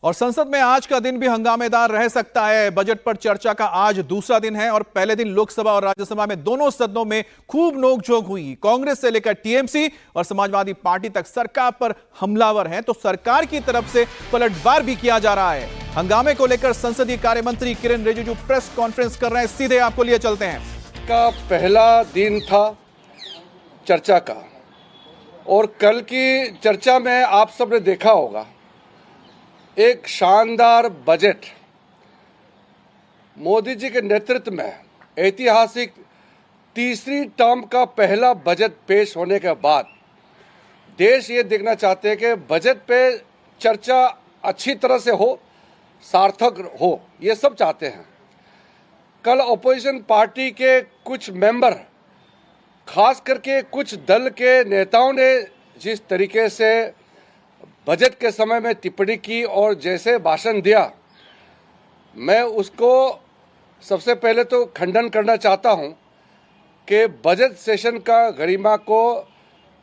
और संसद में आज का दिन भी हंगामेदार रह सकता है। बजट पर चर्चा का आज दूसरा दिन है और पहले दिन लोकसभा और राज्यसभा में दोनों सदनों में खूब नोकझोंक हुई। कांग्रेस से लेकर टीएमसी और समाजवादी पार्टी तक सरकार पर हमलावर हैं, तो सरकार की तरफ से पलटवार भी किया जा रहा है। हंगामे को लेकर संसदीय कार्य मंत्री किरेन रिजिजू प्रेस कॉन्फ्रेंस कर रहे हैं। सीधे आपको लिए चलते हैं। का पहला दिन था चर्चा का, और कल की चर्चा में आप सबने देखा होगा एक शानदार बजट मोदी जी के नेतृत्व में ऐतिहासिक तीसरी टर्म का पहला बजट पेश होने के बाद देश ये देखना चाहते हैं कि बजट पे चर्चा अच्छी तरह से हो, सार्थक हो, ये सब चाहते हैं। कल अपोजिशन पार्टी के कुछ मेंबर, खास करके कुछ दल के नेताओं ने जिस तरीके से बजट के समय में टिप्पणी की और जैसे भाषण दिया, मैं उसको सबसे पहले तो खंडन करना चाहता हूं कि बजट सेशन का गरिमा को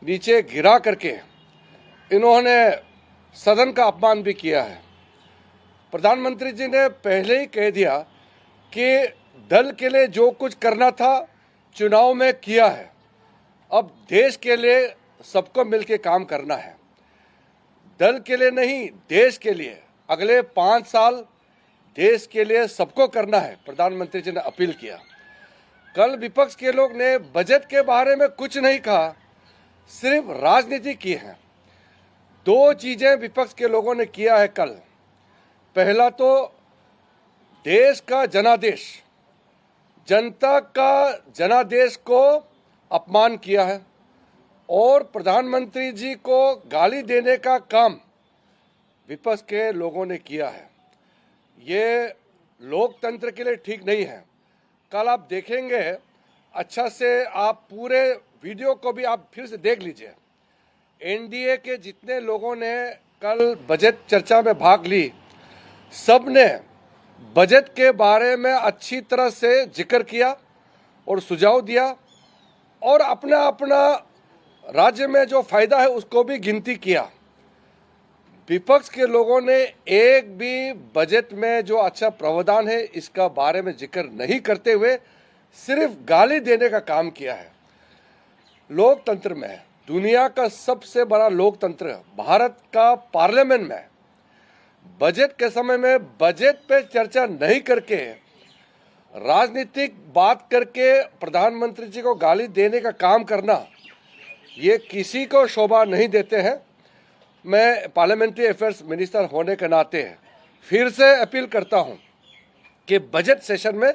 नीचे गिरा करके इन्होंने सदन का अपमान भी किया है। प्रधानमंत्री जी ने पहले ही कह दिया कि दल के लिए जो कुछ करना था चुनाव में किया है, अब देश के लिए सबको मिलकर काम करना है। दल के लिए नहीं, देश के लिए अगले 5 साल देश के लिए सबको करना है, प्रधानमंत्री जी ने अपील किया। कल विपक्ष के लोग ने बजट के बारे में कुछ नहीं कहा, सिर्फ राजनीति की है। 2 चीजें विपक्ष के लोगों ने किया है कल। पहला तो देश का जनादेश, जनता का जनादेश को अपमान किया है और प्रधानमंत्री जी को गाली देने का काम विपक्ष के लोगों ने किया है। ये लोकतंत्र के लिए ठीक नहीं है। कल आप देखेंगे अच्छा से, आप पूरे वीडियो को भी आप फिर से देख लीजिए। एनडीए के जितने लोगों ने कल बजट चर्चा में भाग ली, सब ने बजट के बारे में अच्छी तरह से जिक्र किया और सुझाव दिया और अपना अपना राज्य में जो फायदा है उसको भी गिनती किया। विपक्ष के लोगों ने एक भी बजट में जो अच्छा प्रावधान है इसका बारे में जिक्र नहीं करते हुए सिर्फ गाली देने का काम किया है। लोकतंत्र में, दुनिया का सबसे बड़ा लोकतंत्र भारत का पार्लियामेंट में बजट के समय में बजट पे चर्चा नहीं करके राजनीतिक बात करके प्रधानमंत्री जी को गाली देने का काम करना, ये किसी को शोभा नहीं देते हैं। मैं पार्लियामेंट्री अफेयर्स मिनिस्टर होने के नाते फिर से अपील करता हूं कि बजट सेशन में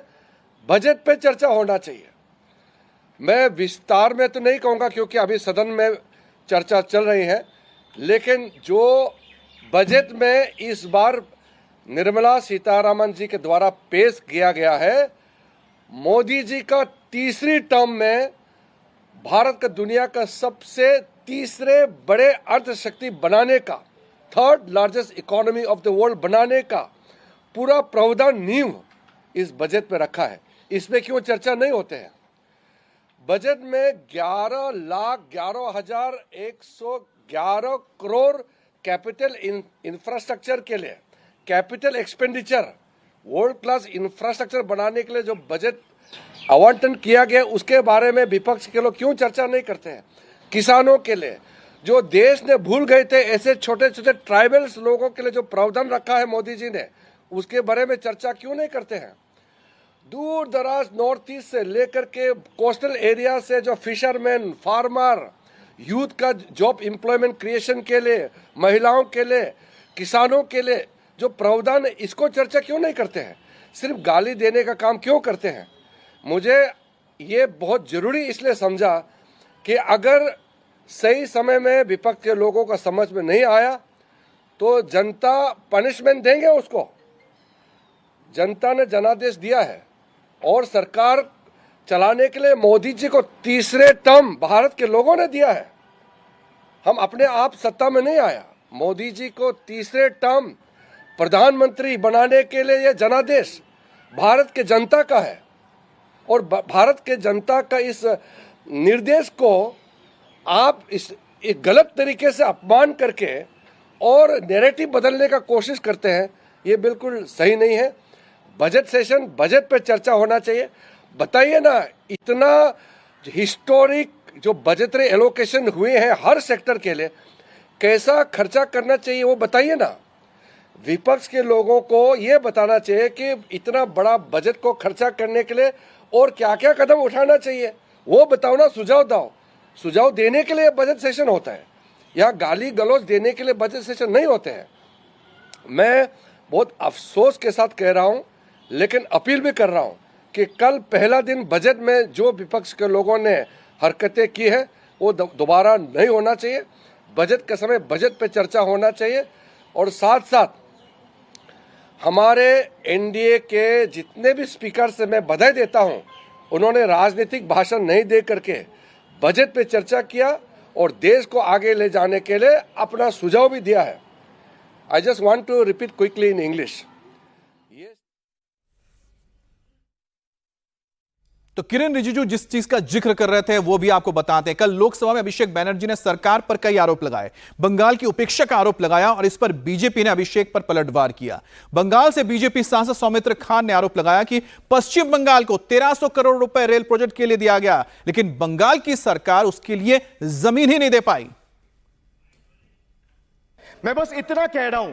बजट पे चर्चा होना चाहिए। मैं विस्तार में तो नहीं कहूंगा क्योंकि अभी सदन में चर्चा चल रही है, लेकिन जो बजट में इस बार निर्मला सीतारामन जी के द्वारा पेश किया गया है, मोदी जी का तीसरी टर्म में भारत का दुनिया का सबसे तीसरे बड़े अर्थशक्ति बनाने का, 3rd largest economy of the world बनाने का पूरा प्रावधान नींव इस बजट में रखा है। इसमें क्यों चर्चा नहीं होते हैं? बजट में 11,11,111 करोड़ कैपिटल इंफ्रास्ट्रक्चर के लिए, capital expenditure, world class infrastructure बनाने के लिए जो बजट आवंटन किया गया उसके बारे में विपक्ष के लोग क्यों चर्चा नहीं करते हैं? किसानों के लिए जो देश ने भूल गए थे, ऐसे छोटे छोटे ट्राइबल्स लोगों के लिए जो प्रावधान रखा है मोदी जी ने, उसके बारे में चर्चा क्यों नहीं करते हैं? दूर दराज नॉर्थ ईस्ट से लेकर के कोस्टल एरिया से जो फिशरमैन, फार्मर, यूथ का जॉब एम्प्लॉयमेंट क्रिएशन के लिए, महिलाओं के लिए, किसानों के लिए जो प्रावधान है, इसको चर्चा क्यों नहीं करते हैं? सिर्फ गाली देने का काम क्यों करते हैं? मुझे ये बहुत जरूरी इसलिए समझा कि अगर सही समय में विपक्ष के लोगों का समझ में नहीं आया तो जनता पनिशमेंट देंगे उसको। जनता ने जनादेश दिया है और सरकार चलाने के लिए मोदी जी को तीसरे टर्म भारत के लोगों ने दिया है। हम अपने आप सत्ता में नहीं आया, मोदी जी को तीसरे टर्म प्रधानमंत्री बनाने के लिए यह जनादेश भारत के जनता का है और भारत के जनता का इस निर्देश को आप इस एक गलत तरीके से अपमान करके और नैरेटिव बदलने का कोशिश करते हैं, ये बिल्कुल सही नहीं है। बजट सेशन, बजट पे चर्चा होना चाहिए। बताइए ना, इतना हिस्टोरिक जो बजटरी एलोकेशन हुए हैं हर सेक्टर के लिए, कैसा खर्चा करना चाहिए वो बताइए ना। विपक्ष के लोगों को ये बताना चाहिए कि इतना बड़ा बजट को खर्चा करने के लिए और क्या क्या कदम उठाना चाहिए, वो बताओ ना, सुझाव दो। सुझाव देने के लिए बजट सेशन होता है, यहाँ गाली गलौज देने के लिए बजट सेशन नहीं होते हैं। मैं बहुत अफसोस के साथ कह रहा हूँ, लेकिन अपील भी कर रहा हूँ कि कल पहला दिन बजट में जो विपक्ष के लोगों ने हरकतें की है वो दोबारा नहीं होना चाहिए। बजट के समय बजट पे चर्चा होना चाहिए। और साथ साथ हमारे एनडीए के जितने भी स्पीकर से मैं बधाई देता हूं, उन्होंने राजनीतिक भाषण नहीं दे करके बजट पे चर्चा किया और देश को आगे ले जाने के लिए अपना सुझाव भी दिया है। I just want to repeat quickly in English. तो किरेन रिजिजू जिस चीज का जिक्र कर रहे थे वो भी आपको बताते हैं। कल लोकसभा में अभिषेक बनर्जी ने सरकार पर कई आरोप लगाए, बंगाल की उपेक्षा का आरोप लगाया और इस पर बीजेपी ने अभिषेक पर पलटवार किया। बंगाल से बीजेपी सांसद सौमित्र खान ने आरोप लगाया कि पश्चिम बंगाल को 1300 करोड़ रुपए रेल प्रोजेक्ट के लिए दिया गया, लेकिन बंगाल की सरकार उसके लिए जमीन ही नहीं दे पाई। मैं बस इतना कह रहा हूं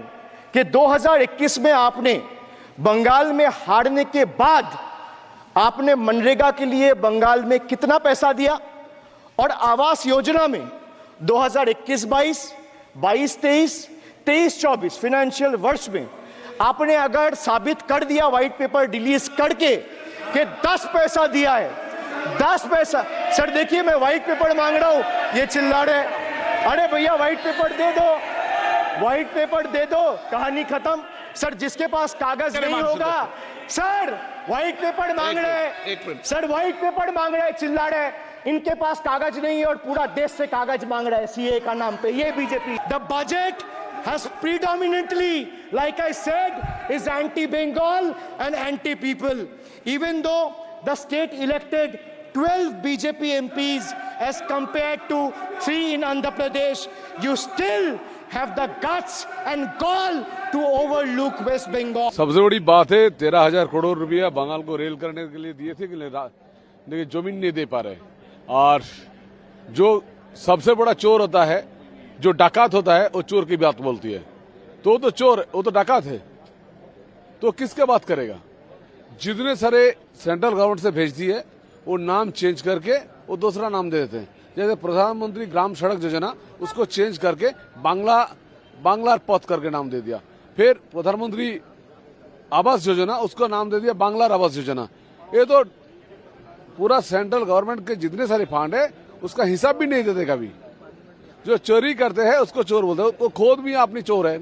कि 2021 में आपने बंगाल में हारने के बाद आपने मनरेगा के लिए बंगाल में कितना पैसा दिया, और आवास योजना में 2021-22, 22-23, 23-24 फाइनेंशियल वर्ष में आपने अगर साबित कर दिया व्हाइट पेपर रिलीज करके कि 10 पैसा दिया है, 10 पैसा। सर देखिए, मैं व्हाइट पेपर मांग रहा हूं, ये चिल्ला रहे, अरे भैया व्हाइट पेपर दे दो, व्हाइट पेपर दे दो, कहानी खत्म। सर जिसके पास कागज नहीं होगा, सर व्हाइट पेपर मांग रहे हैं, सर व्हाइट पेपर मांग रहे हैं, चिल्ला रहे हैं, इनके पास कागज नहीं है और पूरा देश से कागज मांग रहा है सीए का नाम पे, ये BJP. The budget has predominantly, like I said, is anti-Bengal and anti-people. Even though the state elected 12 BJP MPs as compared to 3 in Andhra Pradesh, you still have the guts and gall to overlook West Bengal. सबसे बड़ी बात है 13,000 करोड़ रुपया बंगाल को rail करने के लिए दिए थे कि लेकिन जमीन नहीं दे पा रहे। और जो सबसे बड़ा चोर होता है, जो डाकात होता है, वो चोर की बात बोलती है। तो चोर, वो तो डाकात है, तो किसके बात करेगा? जितने सारे सेंट्रल गवर्नमेंट से भेजती है वो नाम चेंज करके वो दूसरा नाम दे देते हैं। जैसे प्रधानमंत्री ग्राम सड़क योजना, उसको चेंज करके बांग्ला पथ करके नाम दे दिया। फिर प्रधानमंत्री आवास योजना, उसको नाम दे दिया बांग्ला आवास योजना। ये तो पूरा सेंट्रल गवर्नमेंट के जितने सारे फंड है उसका हिसाब भी नहीं देते कभी। जो चोरी करते हैं उसको चोर बोलते हैं, वो खुद भी अपनी चोर है।